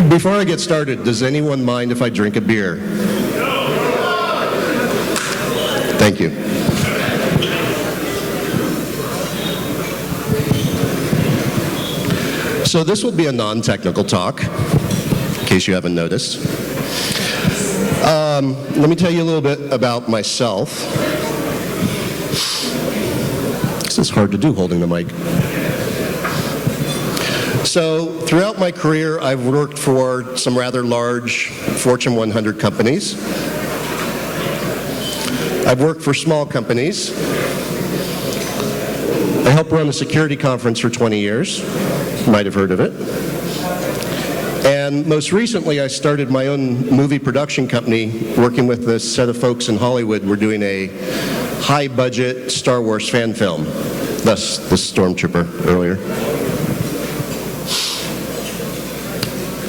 Before I get started, does anyone mind if I drink a beer? Thank you. So this will be a non-technical talk, in case you haven't noticed. Let me tell you a little bit about myself. This is hard to do holding the mic. So throughout my career, I've worked for some rather large Fortune 100 companies. I've worked for small companies. I helped run a security conference for 20 years. You might have heard of it. And most recently, I started my own movie production company, working with a set of folks in Hollywood. We're doing a high-budget Star Wars fan film, thus the Stormtrooper earlier.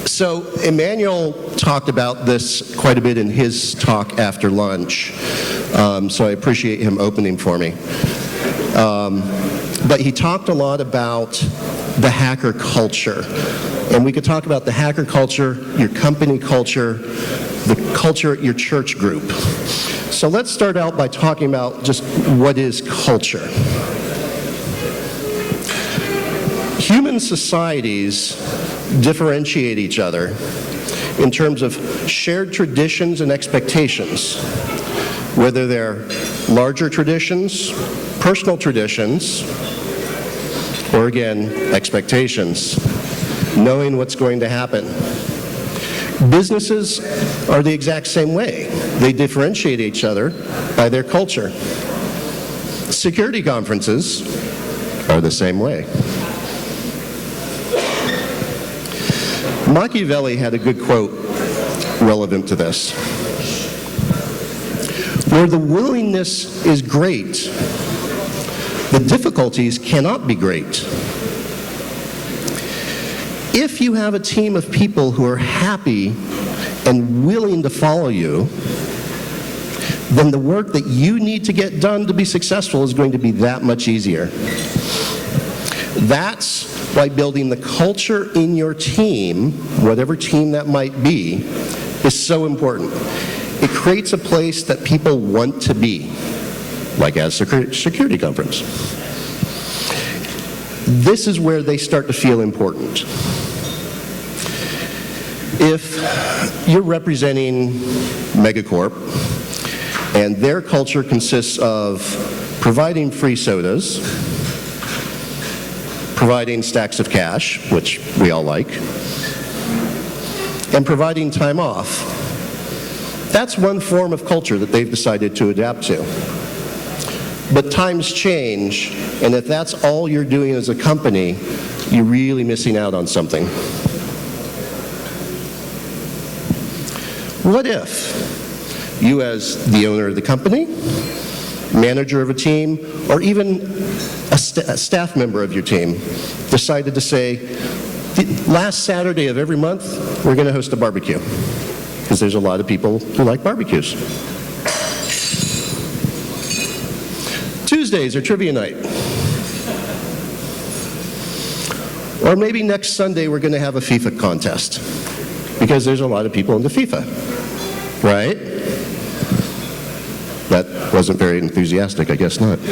So Emmanuel talked about this quite a bit in his talk after lunch, so I appreciate him opening for me. But he talked a lot about the hacker culture. And we could talk about the hacker culture, your company culture, the culture at your church group. So let's start out by talking about just what is culture. Human societies differentiate each other in terms of shared traditions and expectations, whether they're larger traditions, personal traditions, or again, expectations, knowing what's going to happen. Businesses are the exact same way. They differentiate each other by their culture. Security conferences are the same way. Machiavelli had a good quote relevant to this. Where the willingness is great, the difficulties cannot be great. If you have a team of people who are happy and willing to follow you, then the work that you need to get done to be successful is going to be that much easier. That's why building the culture in your team, whatever team that might be, is so important. It creates a place that people want to be, like at a security conference. This is where they start to feel important. If you're representing Megacorp and their culture consists of providing free sodas, providing stacks of cash, which we all like, and providing time off, that's one form of culture that they've decided to adapt to. But times change, and if that's all you're doing as a company, you're really missing out on something. What if you, as the owner of the company, manager of a team, or even a staff member of your team, decided to say, the last Saturday of every month, we're going to host a barbecue, because there's a lot of people who like barbecues. Tuesdays are trivia night. Or maybe next Sunday we're going to have a FIFA contest, because there's a lot of people into FIFA, right? That wasn't very enthusiastic, I guess not. I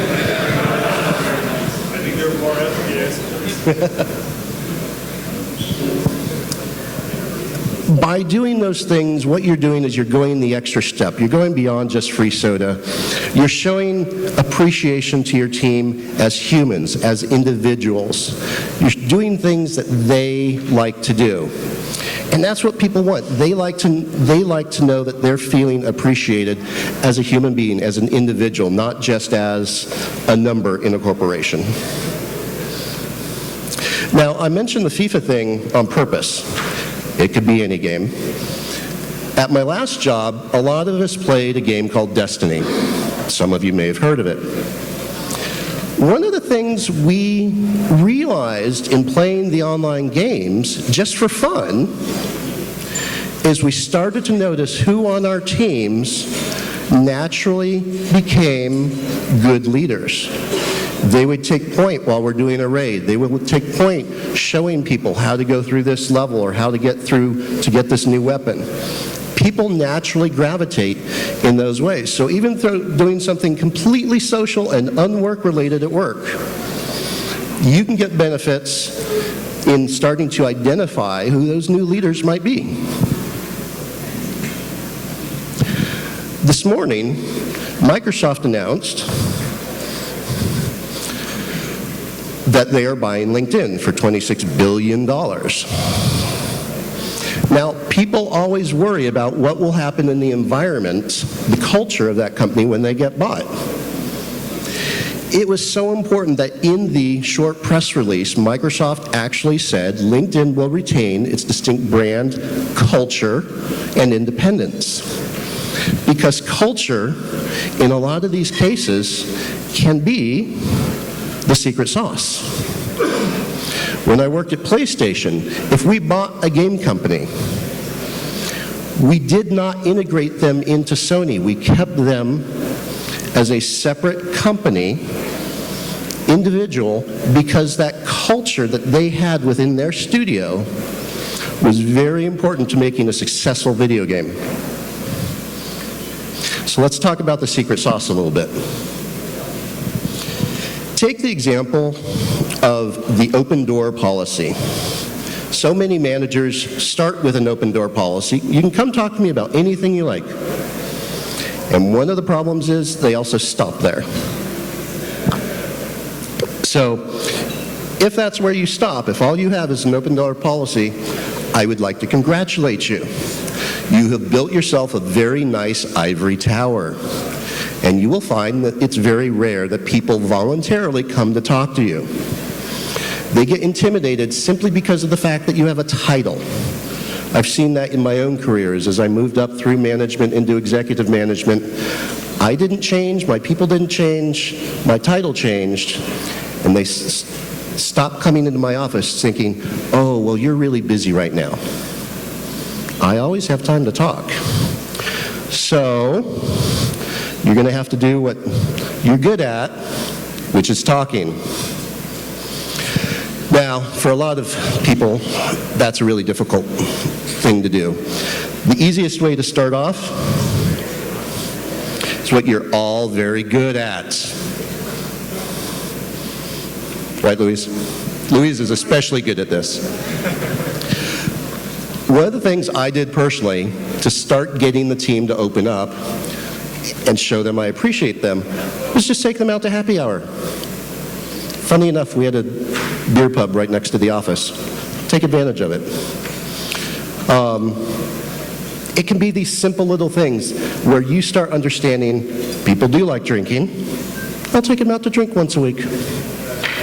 think there were more yes. By doing those things, what you're doing is you're going the extra step. You're going beyond just free soda. You're showing appreciation to your team as humans, as individuals. You're doing things that they like to do. And that's what people want. They like to know that they're feeling appreciated as a human being, as an individual, not just as a number in a corporation. Now, I mentioned the FIFA thing on purpose. It could be any game. At my last job, a lot of us played a game called Destiny. Some of you may have heard of it. One of the things we realized in playing the online games, just for fun, is we started to notice who on our teams naturally became good leaders. They would take point while we're doing a raid. They would take point showing people how to go through this level or how to get through to get this new weapon. People naturally gravitate in those ways. So even though doing something completely social and unwork related at work, you can get benefits in starting to identify who those new leaders might be. This morning, Microsoft announced that they are buying LinkedIn for $26 billion. Now, people always worry about what will happen in the environment, the culture of that company when they get bought. It was so important that in the short press release, Microsoft actually said LinkedIn will retain its distinct brand, culture, and independence. Because culture, in a lot of these cases, can be the secret sauce. When I worked at PlayStation, if we bought a game company, we did not integrate them into Sony. We kept them as a separate company, individual, because that culture that they had within their studio was very important to making a successful video game. So let's talk about the secret sauce a little bit. Take the example of the open door policy. So many managers start with an open door policy. You can come talk to me about anything you like. And one of the problems is they also stop there. So if that's where you stop, if all you have is an open door policy, I would like to congratulate you. You have built yourself a very nice ivory tower. And you will find that it's very rare that people voluntarily come to talk to you. They get intimidated simply because of the fact that you have a title. I've seen that in my own careers as I moved up through management into executive management. I didn't change, my people didn't change, my title changed, and they stopped coming into my office thinking, oh, well, you're really busy right now. I always have time to talk. So, you're going to have to do what you're good at, which is talking. Now, for a lot of people, that's a really difficult thing to do. The easiest way to start off is what you're all very good at. Right, Louise? Louise is especially good at this. One of the things I did personally to start getting the team to open up and show them I appreciate them was just take them out to happy hour. Funny enough, we had a beer pub right next to the office. Take advantage of it. It can be these simple little things where you start understanding people do like drinking. I'll take them out to drink once a week.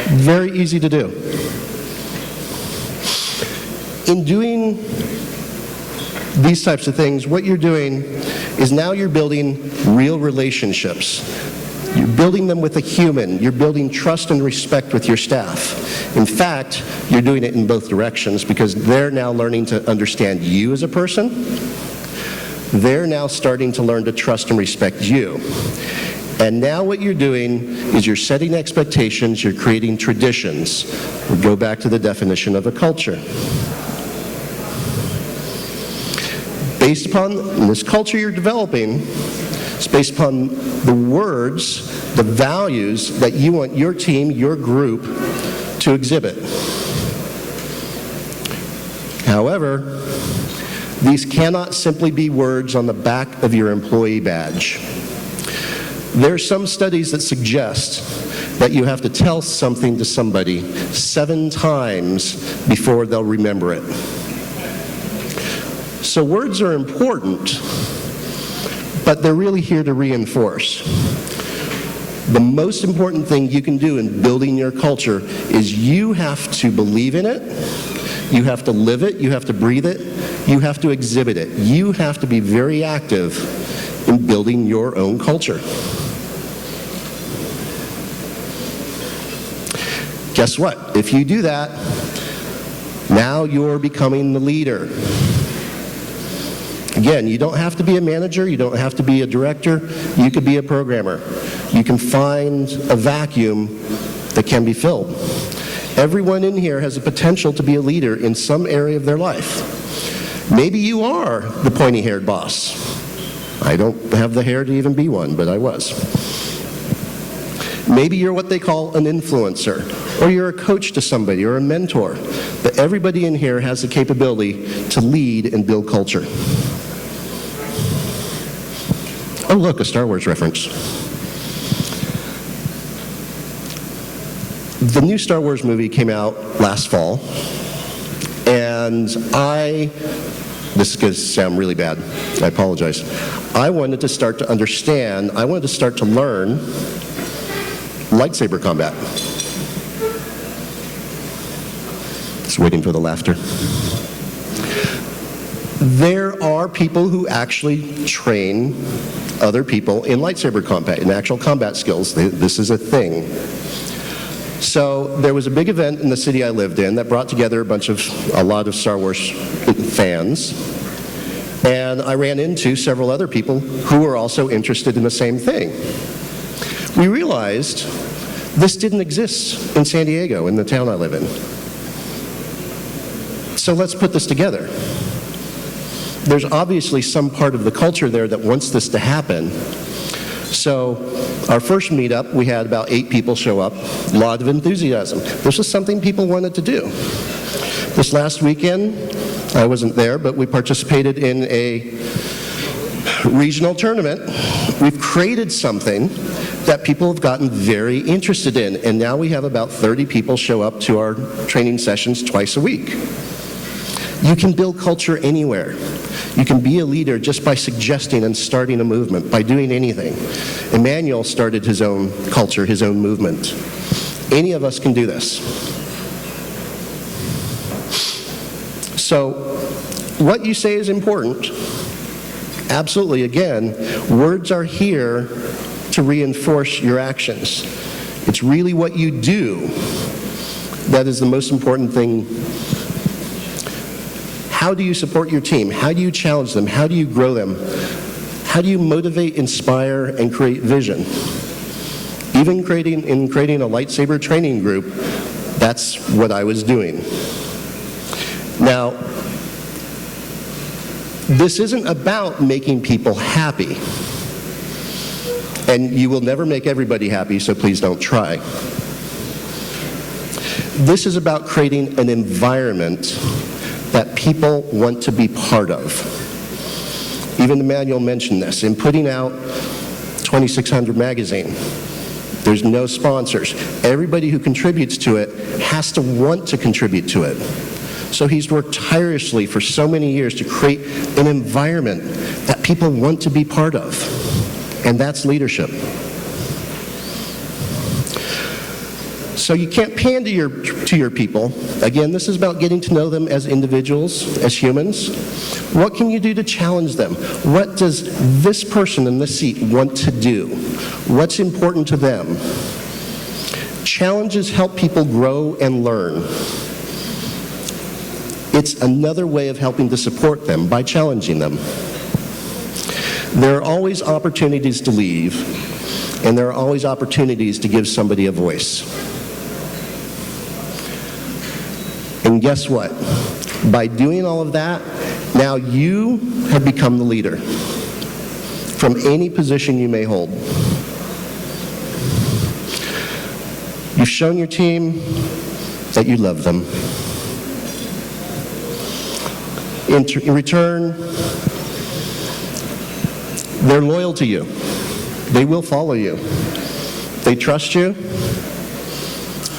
Very easy to do. In doing these types of things, what you're doing is now you're building real relationships. You're building them with a human. You're building trust and respect with your staff. In fact, you're doing it in both directions because they're now learning to understand you as a person. They're now starting to learn to trust and respect you. And now what you're doing is you're setting expectations, you're creating traditions. We go back to the definition of a culture. Based upon this culture you're developing, it's based upon the words, the values that you want your team, your group to exhibit. However, these cannot simply be words on the back of your employee badge. There are some studies that suggest that you have to tell something to somebody 7 times before they'll remember it. So words are important, but they're really here to reinforce. The most important thing you can do in building your culture is you have to believe in it, you have to live it, you have to breathe it, you have to exhibit it. You have to be very active in building your own culture. Guess what? If you do that, now you're becoming the leader. Again, you don't have to be a manager, you don't have to be a director, you could be a programmer. You can find a vacuum that can be filled. Everyone in here has the potential to be a leader in some area of their life. Maybe you are the pointy-haired boss. I don't have the hair to even be one, but I was. Maybe you're what they call an influencer, or you're a coach to somebody, or a mentor. But everybody in here has the capability to lead and build culture. Oh, look, a Star Wars reference. The new Star Wars movie came out last fall, and this is going to sound really bad, I apologize. I wanted to start to understand, I wanted to start to learn lightsaber combat. Just waiting for the laughter. There are people who actually train other people in lightsaber combat, in actual combat skills. This is a thing. So there was a big event in the city I lived in that brought together a lot of Star Wars fans. And I ran into several other people who were also interested in the same thing. We realized this didn't exist in San Diego, in the town I live in. So let's put this together. There's obviously some part of the culture there that wants this to happen. So our first meetup, we had about 8 people show up, a lot of enthusiasm. This was something people wanted to do. This last weekend, I wasn't there, but we participated in a regional tournament. We've created something that people have gotten very interested in, and now we have about 30 people show up to our training sessions twice a week. You can build culture anywhere. You can be a leader just by suggesting and starting a movement, by doing anything. Emmanuel started his own culture, his own movement. Any of us can do this. So, what you say is important. Absolutely, again, words are here to reinforce your actions. It's really what you do that is the most important thing. How do you support your team? How do you challenge them? How do you grow them? How do you motivate, inspire, and create vision? Even creating a lightsaber training group, that's what I was doing. Now, this isn't about making people happy. And you will never make everybody happy, so please don't try. This is about creating an environment that people want to be part of. Even Emmanuel mentioned this. In putting out 2600 magazine, there's no sponsors. Everybody who contributes to it has to want to contribute to it. So he's worked tirelessly for so many years to create an environment that people want to be part of. And that's leadership. So you can't pander to your people. Again, this is about getting to know them as individuals, as humans. What can you do to challenge them? What does this person in this seat want to do? What's important to them? Challenges help people grow and learn. It's another way of helping to support them by challenging them. There are always opportunities to leave, and there are always opportunities to give somebody a voice. And guess what? By doing all of that, now you have become the leader from any position you may hold. You've shown your team that you love them. In return, they're loyal to you. They will follow you. They trust you,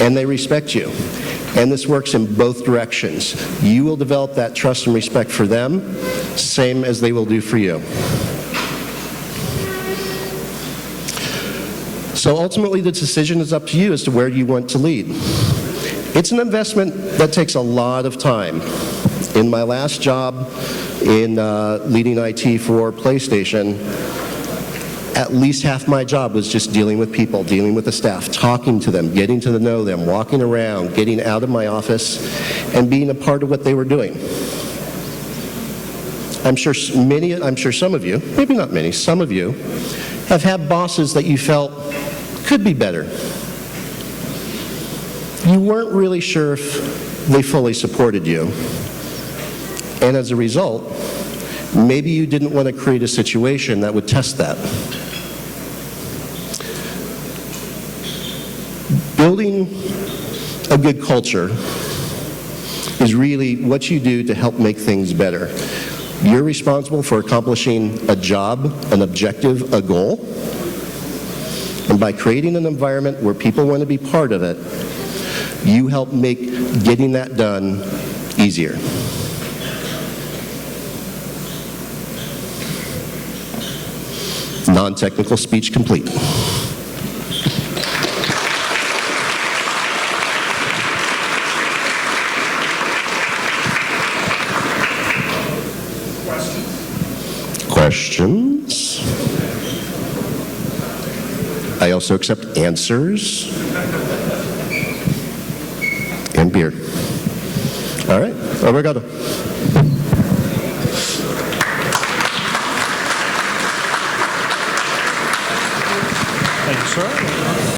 and they respect you. And this works in both directions. You will develop that trust and respect for them, same as they will do for you. So ultimately, the decision is up to you as to where you want to lead. It's an investment that takes a lot of time. In my last job in leading IT for PlayStation, at least half my job was just dealing with people, dealing with the staff, talking to them, getting to know them, walking around, getting out of my office, and being a part of what they were doing. I'm sure some of you, maybe not many, some of you, have had bosses that you felt could be better. you weren't really sure if they fully supported you. And as a result, maybe you didn't want to create a situation that would test that. Building a good culture is really what you do to help make things better. You're responsible for accomplishing a job, an objective, a goal. And by creating an environment where people want to be part of it, you help make getting that done easier. Non-technical speech complete. Questions? I also accept answers and beer. All right, obrigado. Thank you, sir.